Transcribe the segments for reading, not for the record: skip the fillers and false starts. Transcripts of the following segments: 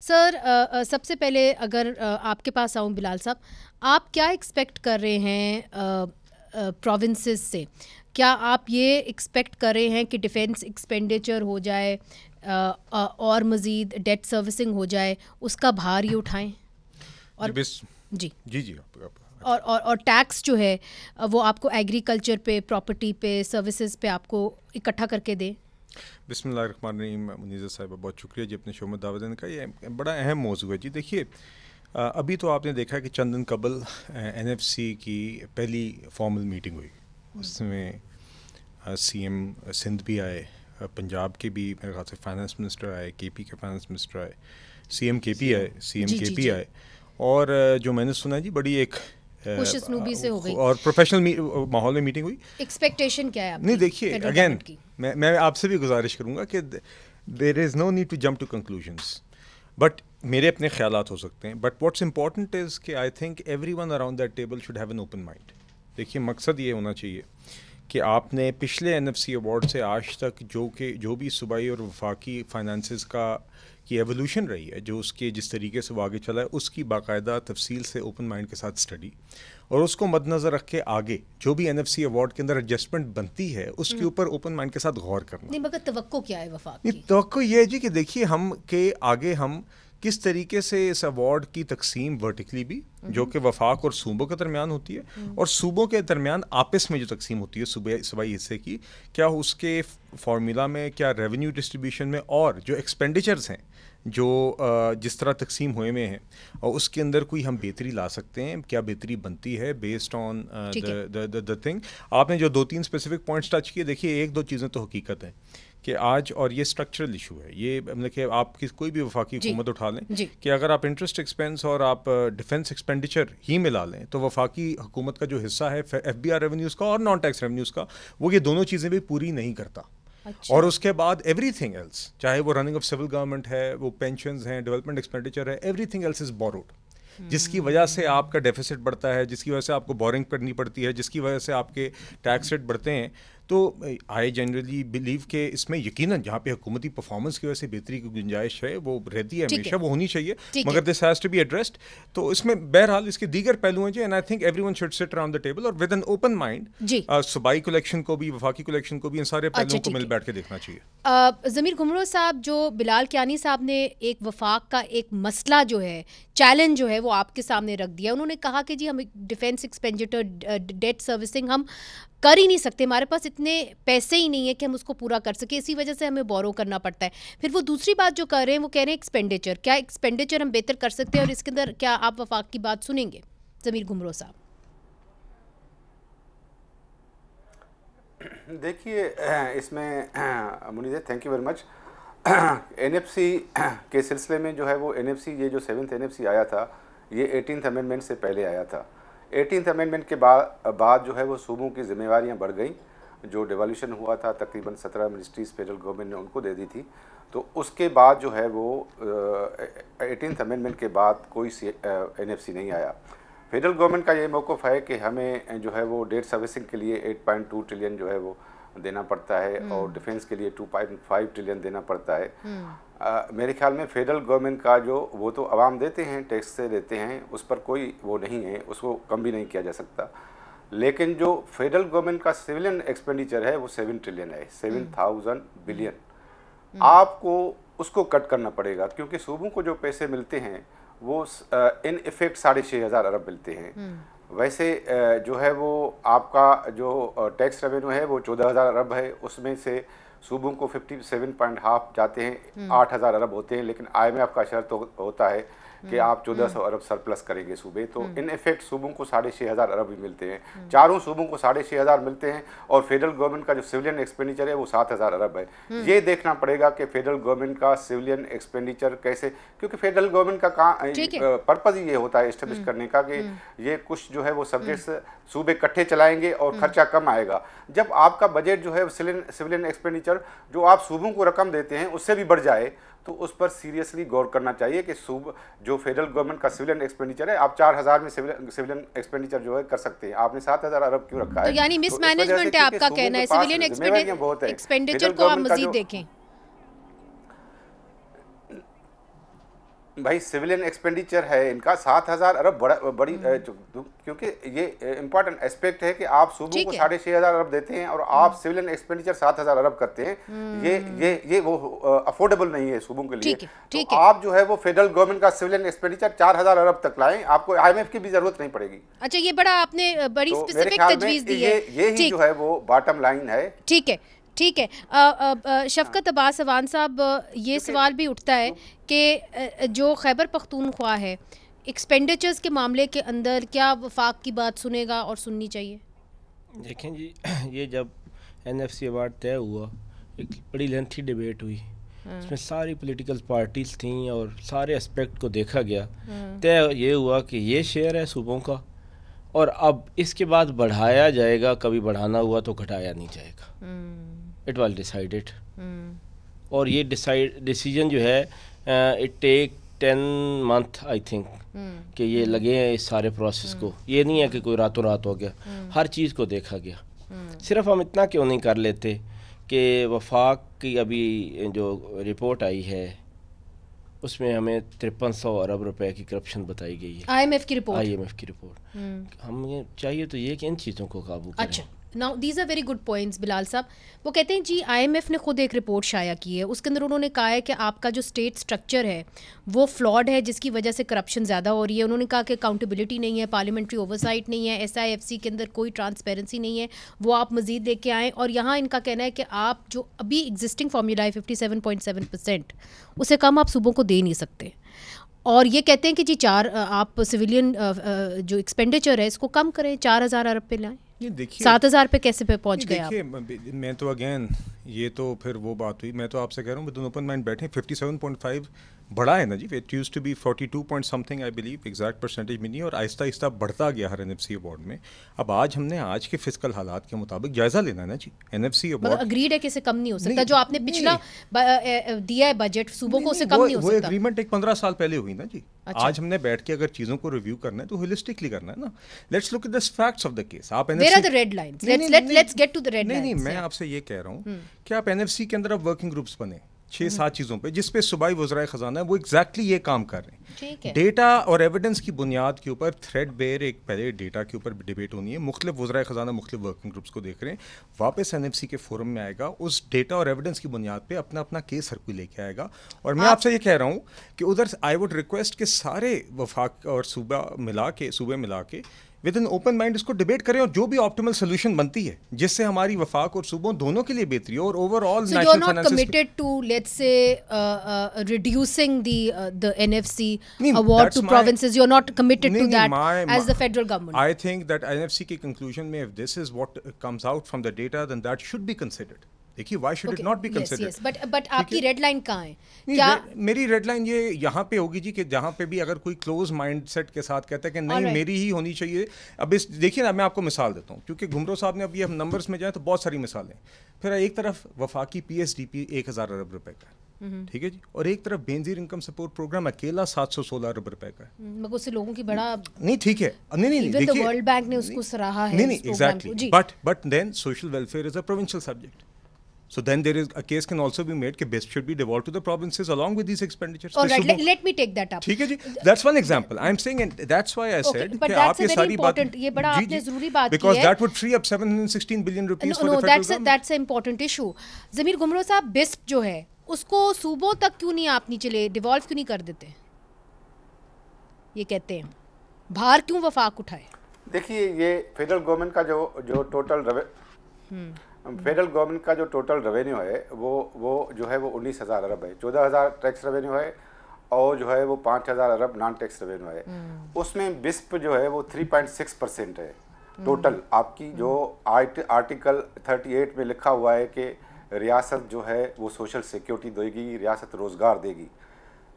Sir सबसे पहले अगर आपके पास आऊँ बिलाल साहब, आप क्या एक्सपेक्ट कर रहे हैं प्रोविंसेस से? क्या आप ये एक्सपेक्ट कर रहे हैं कि डिफेंस एक्सपेंडिचर हो जाए और मज़ीद डेट सर्विसिंग हो जाए, उसका भार ये उठाएं? और जी जी जी आप और टैक्स जो है वो आपको एग्रीकल्चर पे, प्रॉपर्टी पे, सर्विसेज पे आपको इकट्ठा करके दें? बिस्मिल्लाहिर्रहमानिर्रहीम। मुनीज़ा साहिबा बहुत शुक्रिया जी अपने शो में दावत देने का। ये बड़ा अहम मौजू है जी। देखिए, अभी तो आपने देखा कि चंद दिन कबल NFC की पहली फॉर्मल मीटिंग हुई। उसमें CM सिंध भी आए, पंजाब के भी मेरे ख्याल से फाइनेंस मिनिस्टर आए, KP के फाइनेंस मिनिस्टर आए, CM KP आए, CM KP आए। और जो मैंने सुना जी बड़ी एक खुशनुदी से हो गई और प्रोफेशनल माहौल में मीटिंग हुई। एक्सपेक्टेशन क्या है आपकी? नहीं देखिए, अगेन मैं आपसे भी गुजारिश करूंगा कि there is no need to jump to conclusions, but मेरे अपने ख्यालात हो सकते हैं। बट व्हाट्स इंपॉर्टेंट इज़ कि आई think everyone around that table should have an open mind. देखिए, मकसद ये होना चाहिए कि आपने पिछले NFC अवार्ड से आज तक जो भी सूबाई और वफाकी फाइनेंसेस की एवोल्यूशन रही है, जो उसके जिस तरीके से वो आगे चला है, उसकी बाकायदा तफसील से ओपन माइंड के साथ स्टडी, और उसको मद्दनज़र रख के आगे जो भी NFC अवार्ड के अंदर एडजस्टमेंट बनती है उसके ऊपर ओपन माइंड के साथ गौर करना। नहीं, मगर तवक्को क्या है वफाक की? तवक्को ये है जी कि देखिए हम के आगे हम किस तरीके से इस अवार्ड की तकसीम वर्टिकली भी, जो कि वफाक और सूबों के दरमियान होती है, और सूबों के दरमियान आपस में जो तकसीम होती है सूबाई हिस्से की, क्या उसके फार्मूला में, क्या रेवेन्यू डिस्ट्रीब्यूशन में, और जो एक्सपेंडिचर्स हैं जो जिस तरह तकसीम हुए में हैं, और उसके अंदर कोई हम बेहतरी ला सकते हैं, क्या बेहतरी बनती है बेस्ड ऑन द थिंग। आपने जो 2-3 स्पेसिफिक पॉइंट्स टच किए, देखिए एक दो चीज़ें तो हकीकत है कि आज, और ये स्ट्रक्चरल इशू है, ये मतलब कि आप कोई भी वफाकी हुकूमत उठा लें कि अगर आप इंटरेस्ट एक्सपेंस और आप डिफेंस एक्सपेंडिचर ही मिला लें, तो वफाकी हुकूमत का जो हिस्सा है FBR रेवेन्यूज़ का और नॉन टैक्स रेवेन्यूज़ का, वो ये दोनों चीज़ें भी पूरी नहीं करता। अच्छा। और उसके बाद एवरीथिंग एल्स, चाहे वो रनिंग ऑफ सिविल गवर्नमेंट है, वो पेंशन्स हैं, डेवलपमेंट एक्सपेंडिचर है, एवरीथिंग एल्स इज़ बोरोड, जिसकी वजह से आपका डेफिसिट बढ़ता है, जिसकी वजह से आपको बोरिंग करनी पड़ती है, जिसकी वजह से आपके टैक्स रेट बढ़ते हैं। तो आई जनरली बिलीव के इसमें यकीनन जहाँ पे हुकूमती परफॉर्मेंस की वजह से बेहतरी की गुंजाइश है वो रहती है, हमेशा वो होनी चाहिए, मगर this has to be addressed. तो इसमें बहरहाल इसके दीगर पहलू हैं जी, and I think everyone should sit around the table और विद एन ओपन माइंड सूबाई कलेक्शन को भी, वफाकी कलेक्शन को भी, इन सारे पहलुओं को मिल बैठ के देखना चाहिए। ज़मीर घुमरो साहब, जो बिलाल कियानी साहब ने एक वफाक का एक मसला जो है, चैलेंज जो है वो आपके सामने रख दिया। उन्होंने कहा कि जी हम डिफेंस एक्सपेंडिचर, डेट सर्विसिंग हम कर ही नहीं सकते, हमारे पास इतने पैसे ही नहीं है कि हम उसको पूरा कर सके, इसी वजह से हमें बोरो करना पड़ता है। फिर वो दूसरी बात जो कर रहे हैं वो कह रहे हैं एक्सपेंडिचर, क्या एक्सपेंडिचर हम बेहतर कर सकते हैं, और इसके अंदर क्या आप वफाक की बात सुनेंगे ज़मीर घुमरो साहब? देखिए, इसमें Muniza thank you very much. NFC के सिलसिले में जो है वो NFC, ये जो 7th NFC आया था, ये 18th अमेंडमेंट से पहले आया था। 18th अमेंडमेंट के बाद जो है वो सूबों की जिम्मेवारियां बढ़ गई। जो डिवोल्यूशन हुआ था, तकरीबन 17 मिनिस्ट्रीज फेडरल गवर्नमेंट ने उनको दे दी थी। तो उसके बाद जो है वो 18th अमेंडमेंट के बाद कोई NFC नहीं आया। फेडरल गवर्नमेंट का ये मौक़िफ़ है कि हमें जो है वो डेट सर्विसिंग के लिए 8.2 ट्रिलियन जो है वो देना पड़ता है, और डिफेंस के लिए 2.5 ट्रिलियन देना पड़ता है। मेरे ख्याल में फेडरल गवर्नमेंट का जो, वो तो आवाम देते हैं, टैक्स से देते हैं, उस पर कोई वो नहीं है, उसको कम भी नहीं किया जा सकता। लेकिन जो फेडरल गवर्नमेंट का सिविलियन एक्सपेंडिचर है वो 7 ट्रिलियन है, 7,000 बिलियन। आपको उसको कट करना पड़ेगा, क्योंकि सूबों को जो पैसे मिलते हैं वो इन इफेक्ट 6,500 अरब मिलते हैं। वैसे जो है वो आपका जो टैक्स रेवेन्यू है वो 14,000 अरब है, उसमें से सूबों को 57.5 जाते हैं, 8,000 अरब होते हैं। लेकिन IMF का शर्त होता है कि आप 1400 अरब सरप्लस करेंगे सूबे, तो इन इफेक्ट सूबों को 6,500 अरब भी मिलते हैं। चारों सूबों को 6,500 मिलते हैं, और फेडरल गवर्नमेंट का जो सिविलियन एक्सपेंडिचर है वो 7,000 अरब है। ये देखना पड़ेगा कि फेडरल गवर्नमेंट का सिविलियन एक्सपेंडिचर कैसे, क्योंकि फेडरल गवर्नमेंट का पर्पज़ ही ये होता है इस्टेब्लिश करने का कि ये कुछ जो है वो सब्जेक्ट्स सूबे इकट्ठे चलाएंगे और खर्चा कम आएगा। जब आपका बजट जो है सिविलियन एक्सपेंडिचर जो आप सूबों को रकम देते हैं उससे भी बढ़ जाए, तो उस पर सीरियसली गौर करना चाहिए कि जो फेडरल गवर्नमेंट का सिविलियन एक्सपेंडिचर है, आप 4,000 में सिविलियन एक्सपेंडिचर जो है कर सकते हैं, आपने 7,000 अरब क्यों रखा है? तो यानी मिसमैनेजमेंट है आपका कहना है, सिविलियन एक्सपेंडिचर को आप मजीद देखें। भाई सिविलियन एक्सपेंडिचर है इनका 7,000 अरब बड़ी क्योंकि ये इम्पोर्टेंट एस्पेक्ट है कि आप सूबों को 6,500 अरब देते हैं और आप सिविलियन एक्सपेंडिचर 7,000 अरब करते हैं। ये वो अफोर्डेबल नहीं है सूबों के लिए। तो आप जो है वो फेडरल गवर्नमेंट का सिविलियन एक्सपेंडिचर 4,000 अरब तक लाएं, आपको IMF की भी जरूरत नहीं पड़ेगी। अच्छा, ये बड़ा आपने बड़ी स्पेसिफिक तजवीज दी है। यही जो है वो बॉटम लाइन है। ठीक है, ठीक है। शफकत अब्बास अवान साहब, ये सवाल भी उठता है कि जो खैबर पख्तूनख्वा है एक्सपेंडिचर्स के मामले के अंदर क्या वफाक की बात सुनेगा और सुननी चाहिए? देखें जी, ये जब NFC अवार्ड तय हुआ, एक बड़ी लेंथी डिबेट हुई, इसमें सारी पॉलिटिकल पार्टीज थी और सारे एस्पेक्ट को देखा गया। तय ये हुआ कि ये शेयर है सूबों का और अब इसके बाद बढ़ाया जाएगा, कभी बढ़ाना हुआ तो घटाया नहीं जाएगा। इट वाज डिसाइडेड और ये डिसीजन जो है it take 10 month I think कि ये लगे हैं इस सारे प्रोसेस को। ये नहीं है कि कोई रातों रात हो गया, हर चीज़ को देखा गया। सिर्फ हम इतना क्यों नहीं कर लेते कि वफाक की अभी जो रिपोर्ट आई है उसमें हमें 5300 अरब रुपए की करप्शन बताई गई है। IMF की रिपोर्ट। हमें चाहिए तो ये कि इन चीज़ों को काबू करें। अच्छा, now these are very good points Bilal साहब। वो कहते हैं जी IMF ने खुद एक रिपोर्ट शाया की है, उसके अंदर उन्होंने कहा है कि आपका जो स्टेट स्ट्रक्चर है वो फ्लॉड है, जिसकी वजह से करप्शन ज़्यादा हो रही है। उन्होंने कहा कि अकाउंटेबिलिटी नहीं है, पार्लियामेंट्री ओवरसाइट नहीं है, SIFC के अंदर कोई ट्रांसपेरेंसी नहीं है, वो आप मज़ीद लेके आएँ। और यहाँ इनका कहना है कि आप जो अभी एग्जिस्टिंग फार्मूला है 57.7%, उसे कम आप सूबों को दे नहीं सकते। और ये कहते हैं कि जी आप सिविलियन जो एक्सपेंडिचर है इसको कम करें, 4,000 अरब पे लाएँ। ये देखिए 7,000 पे कैसे पे पहुंच गए आप? देखिए, मैं तो अगेन ये तो फिर वो बात हुई। मैं तो आपसे कह रहा हूँ, दोनों ओपन माइंड बैठे। 57.5 बड़ा है ना जी। It used to be 42 point something I believe, exact percentage में नहीं, और आहिस्ता आहिस्ता बढ़ता गया हर NFC अवार्ड में। अब आज हमने आज के फिजिकल हालात के मुताबिक जायजा लेना है ना जी। NFC अवार्ड मतलब अग्रीड है कि इसे कम नहीं हो सकता। जो आपने पिछला दिया है बजट सूबों को, उसे कम नहीं हो सकता। वो एग्रीमेंट एक 15 साल पहले हुई ना जी। अच्छा। आज हमने बैठ के अगर चीजों को रिव्यू करना है तो होलिस्टिकली करना है ना। Let's look at the facts of the case. आप Where are the red lines? Let's get to the red lines. नहीं, मैं आपसे ये कह रहा हूँ कि आप NFC के अंदर अब वर्किंग ग्रुप्स बने 6-7 चीज़ों पे, जिसपे सूबाई वज़राए ख़जाना है वो एग्जैक्टली ये काम कर रहे हैं। ठीक है। डेटा और एविडेंस की बुनियाद के ऊपर थ्रेड बेयर एक पहले डेटा के ऊपर डिबेट होनी है। मुख्तलिफ वज़राए ख़जाना मुख्तलिफ वर्किंग ग्रुप्स को देख रहे हैं, वापस NFC के फोरम में आएगा, उस डेटा और एविडेंस की बुनियाद पे अपना अपना केस हर कोई लेके आएगा। और मैं आपसे ये कह रहा हूँ कि उधर आई वुड रिक्वेस्ट कि सारे वफाक और सूबे मिला के विद इन ओपन माइंड इसको डिबेट करें और जो भी ऑप्टिमल सोल्यूशन बनती है जिससे हमारी वफाक और सूबों दोनों के लिए बेहतरी हो और overall national finances committed to let's से reducing the NFC award to provinces. You're not committed to that as the federal government. I think that NFC की conclusion में if this is what comes out from the data then that should be considered. देखिए why should it not be considered? But आपकी red line कहाँ है? क्या मेरी red line ये यहाँ पे होगी जी कि जहाँ पे भी अगर कोई क्लोज माइंडसेट के साथ कहता है कि नहीं मेरी ही होनी चाहिए। अब इस देखिए ना, मैं आपको मिसाल देता हूँ, क्योंकि घुमरो साहब ने अभी हम नंबर्स में जाए तो बहुत सारी मिसालें। फिर एक तरफ वफाकी PSDP 1,000 अरब रुपए का है, ठीक है जी, और एक तरफ बेनजीर इनकम सपोर्ट प्रोग्राम अकेला 716 अरब रुपए का है। मगर उससे लोगों की बड़ा नहीं, ठीक है, नहीं देखिए वर्ल्ड बैंक ने उसको सराहा है। नहीं exactly, but then social welfare is a provincial subject. So then there is a case can also be made that BISP should be devolved to the provinces along with these expenditures. All right, let me take that up. ठीक है जी, that's one example. I'm saying, and that's why I said but that's a very important. ये बड़ा आपने ज़रूरी बात की है. Because that would free up 716 billion rupees for the federal government. That's an important issue. ज़मीर घुमरो साहब, BISP जो है उसको सूबों तक क्यों नहीं आप नीचे ले डिवॉल्व क्यों नहीं कर देते? ये कहते हैं भार क्यों वफाक उठाए? देखिए, ये फेडरल गवर्नमेंट का जो टोटल रेवेन्यू है वो जो है वो 19,000 अरब है। 14,000 टैक्स रेवेन्यू है और जो है वो 5,000 अरब नॉन टैक्स रेवेन्यू है। उसमें बिस्प जो है वो 3.6% है टोटल। आपकी जो आर्टिकल 38 में लिखा हुआ है कि रियासत जो है वो सोशल सिक्योरिटी देगी, रियासत रोज़गार देगी,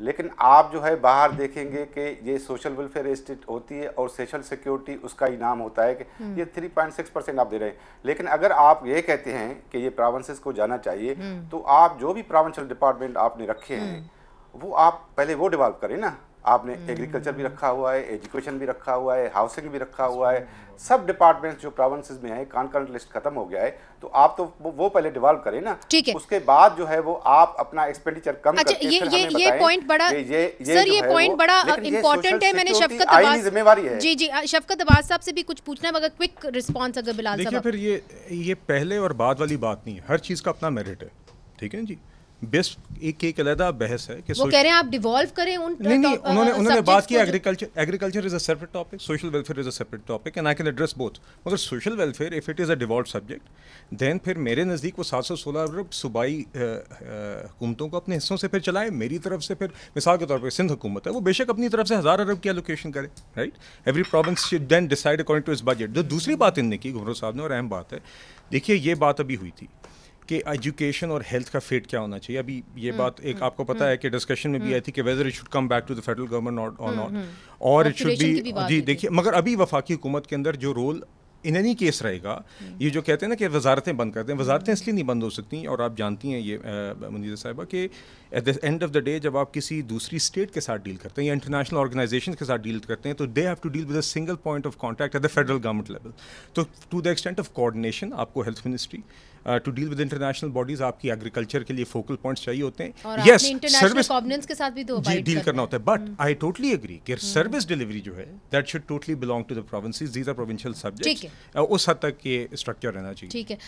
लेकिन आप जो है बाहर देखेंगे कि ये सोशल वेलफेयर एस्टेट होती है और सोशल सिक्योरिटी उसका इनाम होता है कि ये 3.6% आप दे रहे हैं। लेकिन अगर आप ये कहते हैं कि ये प्रोविंसेस को जाना चाहिए, तो आप जो भी प्रोविंशियल डिपार्टमेंट आपने रखे हैं वो आप पहले वो डिवेल्प करें ना। आपने एग्रीकल्चर भी रखा हुआ है, एजुकेशन भी रखा हुआ है, हाउसिंग भी रखा हुआ है, सब डिपार्टमेंट्स जो प्रोविंसेस में है, कॉन्करेंट लिस्ट खत्म हो गया है, तो आप तो वो पहले डिवॉल्व करें ना, ठीक है, उसके बाद जो है वो आप अपना एक्सपेंडिचर कम अच्छा, करके फिर हमें ये पॉइंट बड़ा सर, ये पॉइंट बड़ा इंपॉर्टेंट है। मैंने शफकत अब्बास, जिम्मेवारी है जी जी शफकत अब्बास साहब से भी कुछ पूछना है, मगर क्विक रिस्पांस अगर बिलाल साहब। देखिए फिर ये पहले और बाद वाली बात नहीं है, हर चीज़ का अपना मेरिट है, ठीक है जी। बेस्ट एक अलग बहस है कि वो कह रहे हैं आप डिवॉल्व करें उन नहीं उन्होंने बात की agriculture is a separate topic, social welfare is a separate topic and I can address both. मगर social welfare if it is a devolve subject then फिर मेरे नज़दीक वो 716 अरब सूबाई हुकूमतों को अपने हिस्सों से फिर चलाएं। मेरी तरफ से फिर मिसाल के तौर पर सिंध हुकूमत है, वो बेशक अपनी तरफ से 1000 अरब की एलोकेशन करे, right. Every province should then decide according to its budget. जो दूसरी बात इनने की घुमरो साहब ने, और अहम बात है, देखिए ये बात अभी हुई थी कि एजुकेशन और हेल्थ का फेट क्या होना चाहिए। अभी ये बात एक आपको पता है कि डिस्कशन में भी आई थी कि whether it should come back to the federal government और नॉट, और इट शुड बी जी। देखिए मगर अभी वफाकी हुकूमत के अंदर जो रोल इन एनी केस रहेगा, ये जो कहते हैं ना कि वजारतें बंद करते हैं, वजारतें इसलिए नहीं बंद हो सकती, और आप जानती हैं ये मुनीज़ा साहिबा कि at the end of the day जब आप किसी दूसरी स्टेट के साथ डील करते हैं या इंटरनेशनल ऑर्गेनाइजेशन के साथ डील करते हैं, तो they have to deal with a single point of contact at the federal government level. तो to the extent of coordination आपको health ministry, to deal with international bodies आपकी एग्रीकल्चर के लिए फोकल पॉइंट्स चाहिए होते हैं, यस सर्विस के साथ भी तो जी डील करना होता है। बट आई टोटली एग्री कि सर्विस डिलीवरी जो है that should totally belong to the provinces, these are provincial subjects, उस हद तक ये स्ट्रक्चर रहना चाहिए। ठीक है,